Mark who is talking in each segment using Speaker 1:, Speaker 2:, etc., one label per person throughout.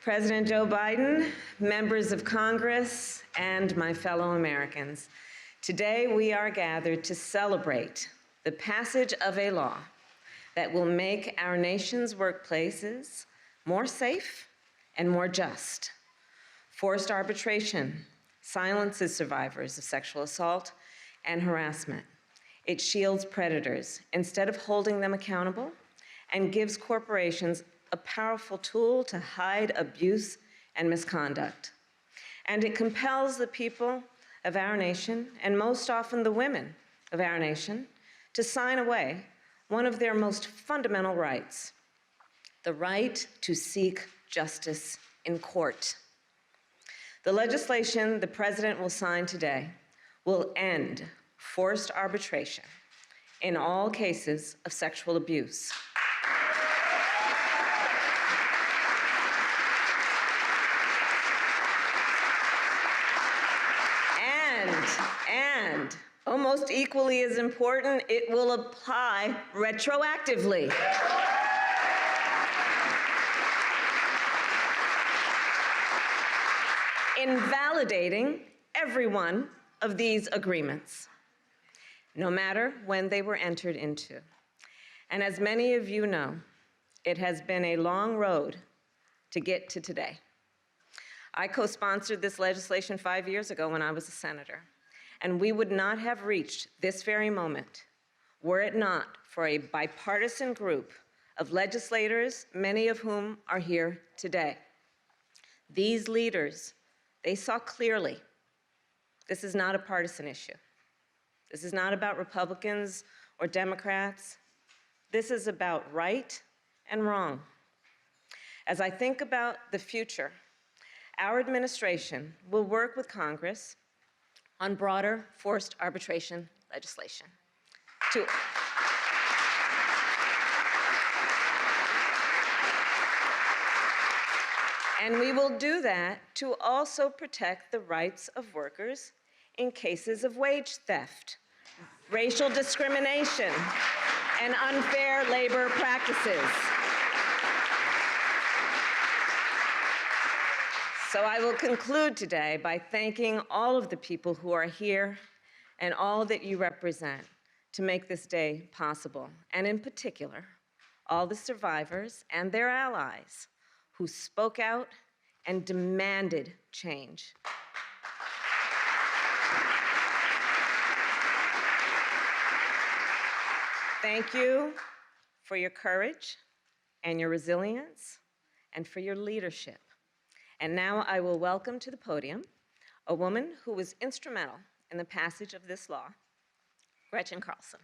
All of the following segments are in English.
Speaker 1: President Joe Biden, members of Congress, and my fellow Americans, today we are gathered to celebrate the passage of a law that will make our nation's workplaces more safe and more just. Forced arbitration silences survivors of sexual assault and harassment. It shields predators instead of holding them accountable and gives corporations a powerful tool to hide abuse and misconduct. And it compels the people of our nation, and most often the women of our nation, to sign away one of their most fundamental rights, the right to seek justice in court. The legislation the President will sign today will end forced arbitration in all cases of sexual abuse. And almost equally as important, it will apply retroactively. Invalidating every one of these agreements, no matter when they were entered into. And as many of you know, it has been a long road to get to today. I co-sponsored this legislation 5 years ago when I was a senator, and we would not have reached this very moment were it not for a bipartisan group of legislators, many of whom are here today. These leaders, they saw clearly this is not a partisan issue. This is not about Republicans or Democrats. This is about right and wrong. As I think about the future, our administration will work with Congress on broader forced arbitration legislation and we will do that to also protect the rights of workers in cases of wage theft, racial discrimination, and unfair labor practices. So I will conclude today by thanking all of the people who are here and all that you represent to make this day possible, and in particular, all the survivors and their allies who spoke out and demanded change. Thank you for your courage and your resilience and for your leadership. And now I will welcome to the podium a woman who was instrumental in the passage of this law, Gretchen Carlson.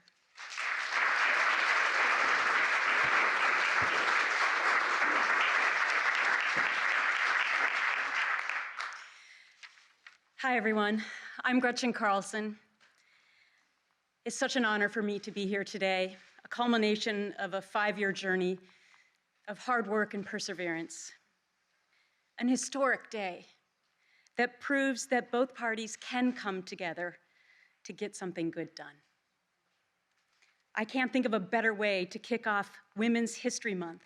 Speaker 2: Hi, everyone. I'm Gretchen Carlson. It's such an honor for me to be here today, a culmination of a 5-year journey of hard work and perseverance. An historic day that proves that both parties can come together to get something good done. I can't think of a better way to kick off Women's History Month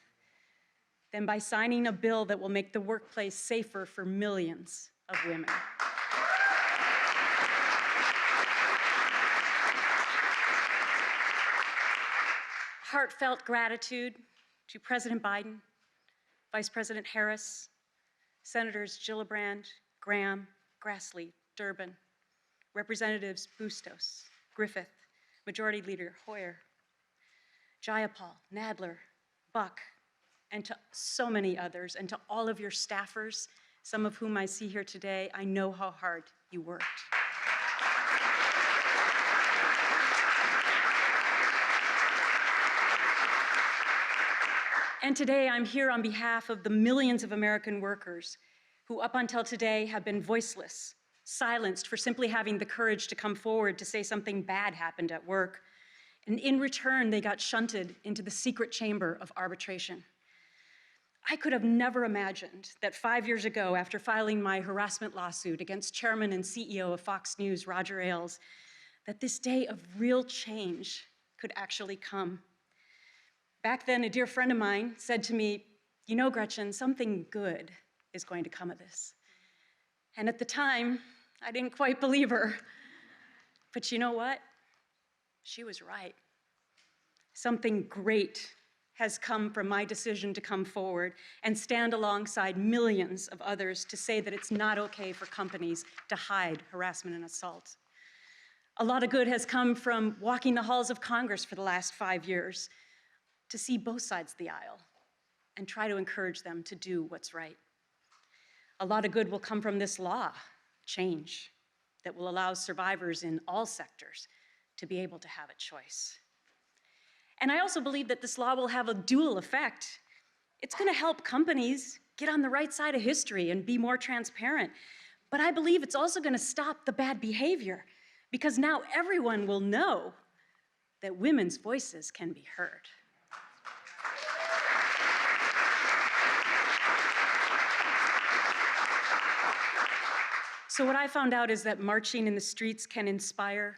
Speaker 2: than by signing a bill that will make the workplace safer for millions of women. Heartfelt gratitude to President Biden, Vice President Harris, Senators Gillibrand, Graham, Grassley, Durbin, Representatives Bustos, Griffith, Majority Leader Hoyer, Jayapal, Nadler, Buck, and to so many others, and to all of your staffers, some of whom I see here today. I know how hard you worked. And today I'm here on behalf of the millions of American workers who up until today have been voiceless, silenced for simply having the courage to come forward to say something bad happened at work. And in return, they got shunted into the secret chamber of arbitration. I could have never imagined that 5 years ago, after filing my harassment lawsuit against Chairman and CEO of Fox News, Roger Ailes, that this day of real change could actually come. Back then, a dear friend of mine said to me, "You know, Gretchen, something good is going to come of this. And at the time, I didn't quite believe her. But you know what? She was right. Something great has come from my decision to come forward and stand alongside millions of others to say that it's not okay for companies to hide harassment and assault. A lot of good has come from walking the halls of Congress for the last 5 years to see both sides of the aisle and try to encourage them to do what's right. A lot of good will come from this law change that will allow survivors in all sectors to be able to have a choice. And I also believe that this law will have a dual effect. It's going to help companies get on the right side of history and be more transparent. But I believe it's also going to stop the bad behavior, because now everyone will know that women's voices can be heard. So what I found out is that marching in the streets can inspire,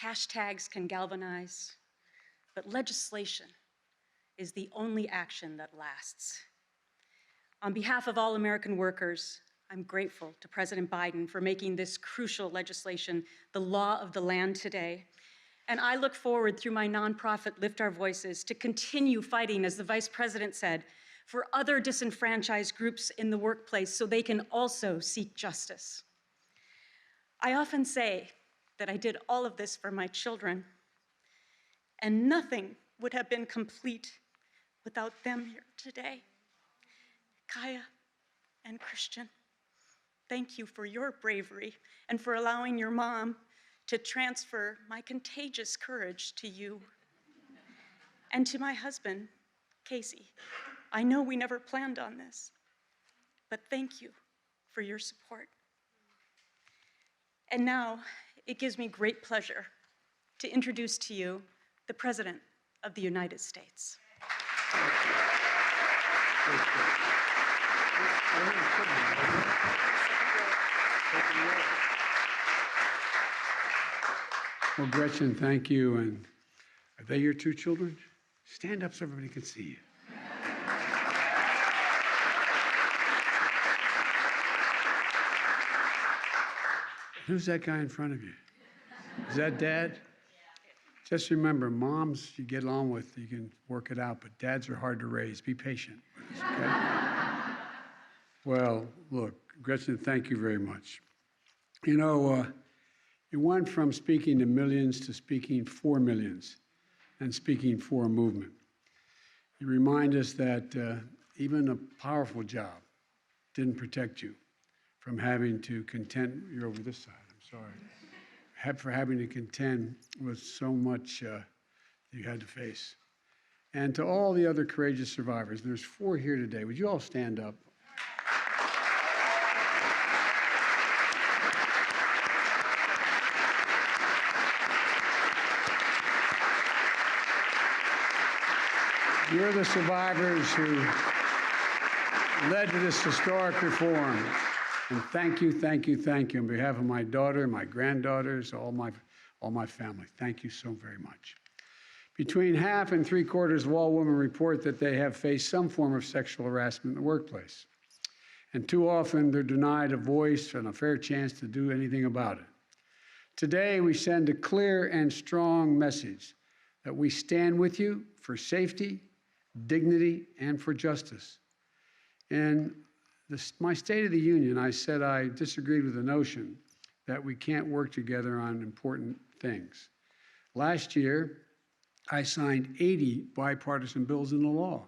Speaker 2: hashtags can galvanize, but legislation is the only action that lasts. On behalf of all American workers, I'm grateful to President Biden for making this crucial legislation the law of the land today. And I look forward through my nonprofit Lift Our Voices to continue fighting, as the Vice President said, for other disenfranchised groups in the workplace so they can also seek justice. I often say that I did all of this for my children, and nothing would have been complete without them here today. Kaya and Christian, thank you for your bravery and for allowing your mom to transfer my contagious courage to you. And to my husband, Casey, I know we never planned on this, but thank you for your support. And now, it gives me great pleasure to introduce to you the President of the United States.
Speaker 3: Well, Gretchen, thank you. And are they your two children? Stand up so everybody can see you. Who's that guy in front of you? Is that Dad? Just remember, moms you get along with, you can work it out, but dads are hard to raise. Be patient with us, okay? Well, look, Gretchen, thank you very much. You know, you went from speaking to millions to speaking for millions and speaking for a movement. You remind us that even a powerful job didn't protect you from having to contend, you're over this side, I'm sorry, for having to contend with so much you had to face. And to all the other courageous survivors, there's 4 here today, would you all stand up? You're the survivors who led to this historic reform. And thank you, thank you, thank you. On behalf of my daughter, my granddaughters, all my family, thank you so very much. Between half and 3/4 of all women report that they have faced some form of sexual harassment in the workplace. And too often they're denied a voice and a fair chance to do anything about it. Today, we send a clear and strong message that we stand with you for safety, dignity, and for justice. In my State of the Union, I said I disagreed with the notion that we can't work together on important things. Last year, I signed 80 bipartisan bills into law,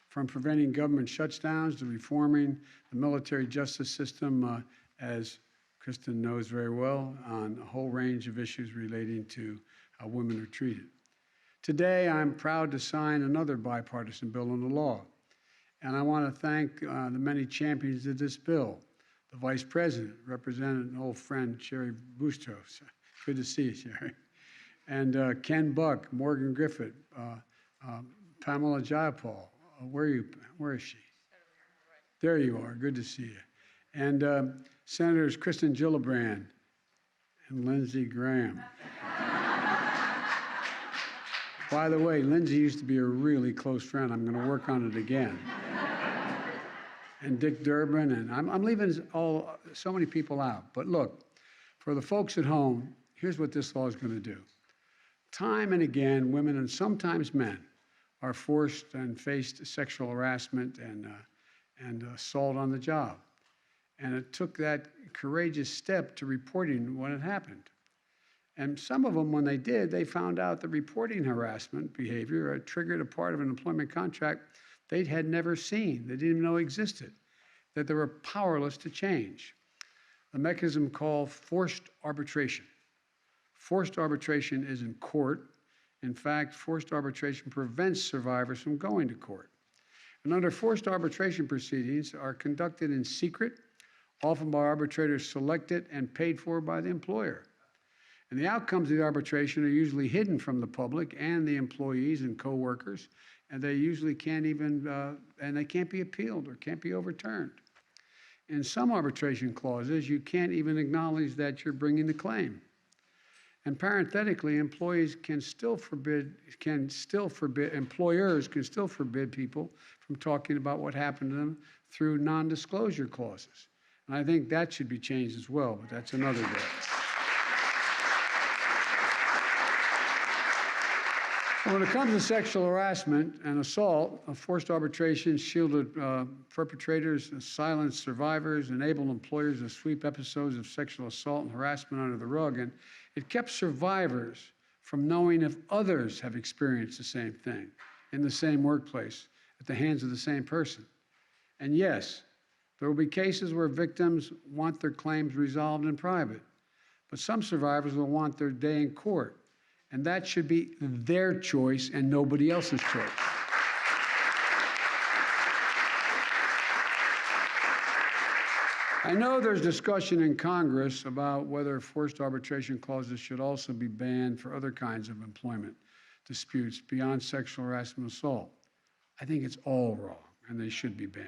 Speaker 3: from preventing government shutdowns to reforming the military justice system, as Kristen knows very well, on a whole range of issues relating to how women are treated. Today, I'm proud to sign another bipartisan bill into law. And I want to thank the many champions of this bill. The Vice President, represented an old friend, Cheri Bustos. Good to see you, Cheri. And Ken Buck, Morgan Griffith, Pamela Jayapal. Where is she? There you are. Good to see you. And Senators Kristen Gillibrand and Lindsey Graham. By the way, Lindsey used to be a really close friend. I'm going to work on it again. and Dick Durbin, and I'm leaving so many people out. But look, for the folks at home, here's what this law is going to do. Time and again, women and sometimes men are forced and faced sexual harassment and assault on the job. And it took that courageous step to reporting when it happened. And some of them, when they did, they found out that reporting harassment behavior triggered a part of an employment contract they had never seen, they didn't even know existed, that they were powerless to change. A mechanism called forced arbitration. Forced arbitration is in court. In fact, forced arbitration prevents survivors from going to court. And under forced arbitration proceedings are conducted in secret, often by arbitrators selected and paid for by the employer. And the outcomes of the arbitration are usually hidden from the public and the employees and coworkers, and they usually can't even, and they can't be appealed or can't be overturned. In some arbitration clauses, you can't even acknowledge that you're bringing the claim. And parenthetically, employers can still forbid people from talking about what happened to them through non-disclosure clauses. And I think that should be changed as well, but that's another day. When it comes to sexual harassment and assault, forced arbitration shielded perpetrators, silenced survivors, enabled employers to sweep episodes of sexual assault and harassment under the rug, and it kept survivors from knowing if others have experienced the same thing in the same workplace at the hands of the same person. And yes, there will be cases where victims want their claims resolved in private, but some survivors will want their day in court. And that should be their choice and nobody else's choice. I know there's discussion in Congress about whether forced arbitration clauses should also be banned for other kinds of employment disputes beyond sexual harassment and assault. I think it's all wrong, and they should be banned.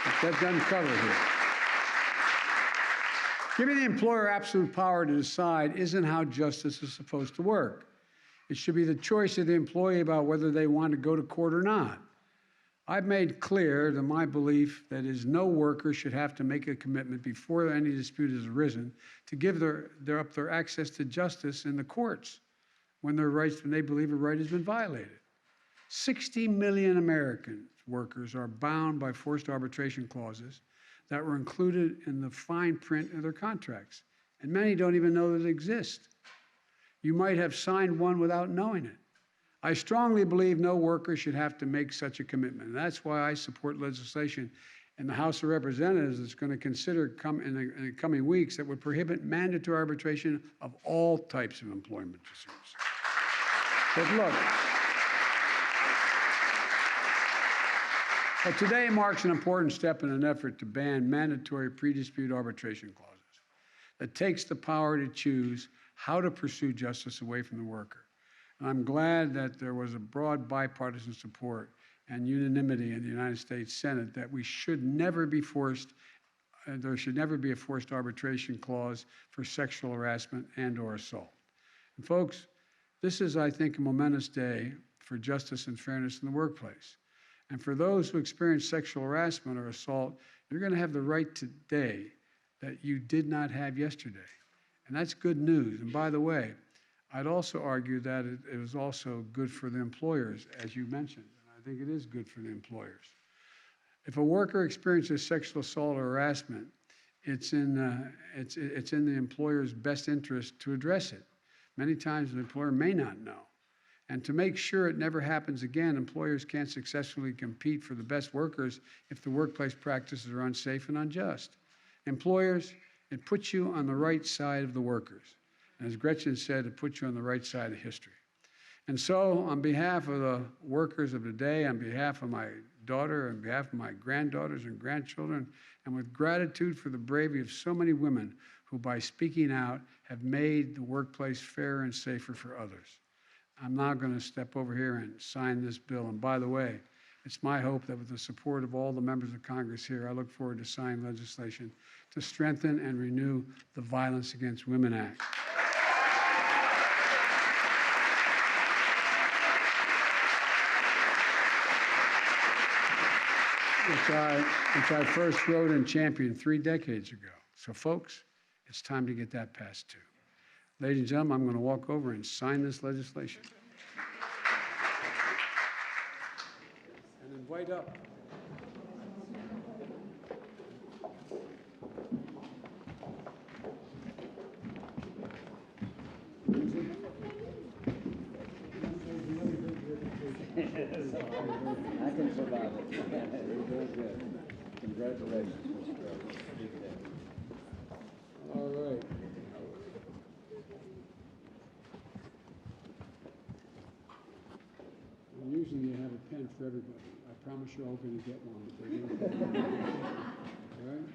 Speaker 3: But that doesn't cover it here. Giving the employer absolute power to decide isn't how justice is supposed to work. It should be the choice of the employee about whether they want to go to court or not. I've made clear that my belief that is no worker should have to make a commitment before any dispute has arisen to give their access to justice in the courts when they believe a right has been violated. 60 million American workers are bound by forced arbitration clauses that were included in the fine print of their contracts, and many don't even know that it exists. You might have signed one without knowing it. I strongly believe no worker should have to make such a commitment, and that's why I support legislation in the House of Representatives that's going to consider in the coming weeks that would prohibit mandatory arbitration of all types of employment disputes. But look, today marks an important step in an effort to ban mandatory pre-dispute arbitration clauses that takes the power to choose how to pursue justice away from the worker. And I'm glad that there was a broad bipartisan support and unanimity in the United States Senate that we should never be forced, there should never be a forced arbitration clause for sexual harassment and/or assault. And folks, this is, I think, a momentous day for justice and fairness in the workplace. And for those who experience sexual harassment or assault, you're going to have the right today that you did not have yesterday. And that's good news. And by the way, I'd also argue that it was also good for the employers, as you mentioned. And I think it is good for the employers. If a worker experiences sexual assault or harassment, it's in the employer's best interest to address it. Many times the employer may not know. And to make sure it never happens again, employers can't successfully compete for the best workers if the workplace practices are unsafe and unjust. Employers, it puts you on the right side of the workers. And as Gretchen said, it puts you on the right side of history. And so, on behalf of the workers of today, on behalf of my daughter, on behalf of my granddaughters and grandchildren, and with gratitude for the bravery of so many women who, by speaking out, have made the workplace fairer and safer for others, I'm now going to step over here and sign this bill. And by the way, it's my hope that with the support of all the members of Congress here, I look forward to signing legislation to strengthen and renew the Violence Against Women Act. which I first wrote and championed 3 decades ago. So folks, it's time to get that passed too. Ladies and gentlemen, I'm going to walk over and sign this legislation. And invite up.
Speaker 4: I can survive it. You're doing good. Congratulations, Mr. President.
Speaker 3: All right. And usually you have a pen for everybody. I promise you're all going to get one. But they don't. All right?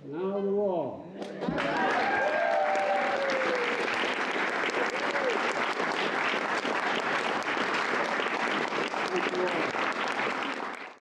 Speaker 3: Now the law. Thank you all.